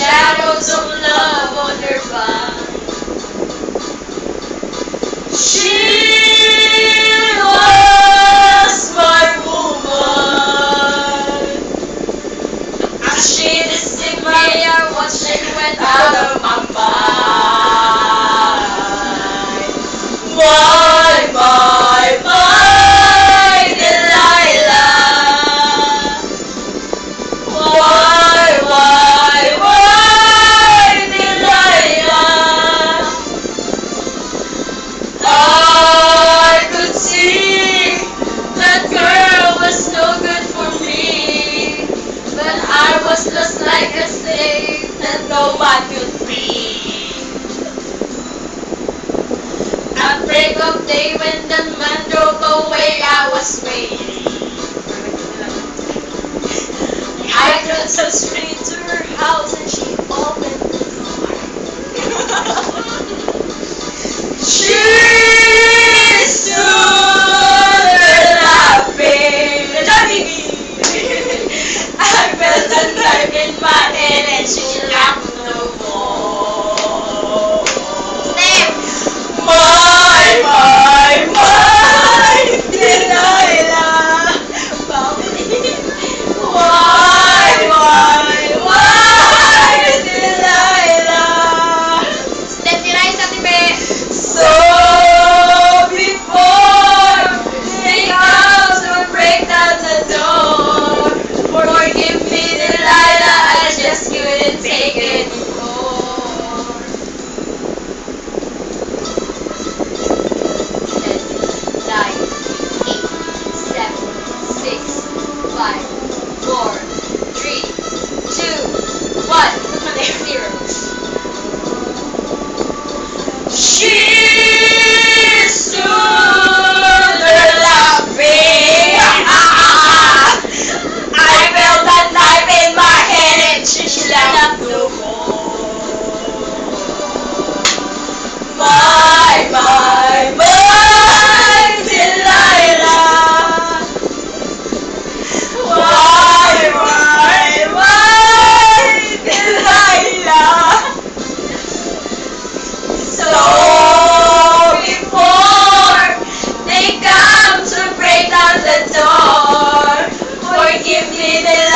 shadows of love on her back. She was my woman. As she deceived me, I watched she went out of my mind. My, Delilah. Why, Delilah? I could see that girl was no good for me, but I was just like a slave that no one could free. At break of day when the man drove away, I was waiting. I crossed the street to her house and she opened the door. She stood there laughing. I felt a knife in my head and she locked the door. My, Delilah. Why, Delilah? Step ni Raisa, Tipe. So before they come to break down the door, forgive me, Delilah, I just couldn't take anymore. 10, 9, 8, 7, 6, 5, 4, 3, 2, 1. 0. She stood there laughing. I felt that knife in my head and she left the wall. My, Delilah. Why, Delilah? So before they come to break down the door, forgive me, Delilah.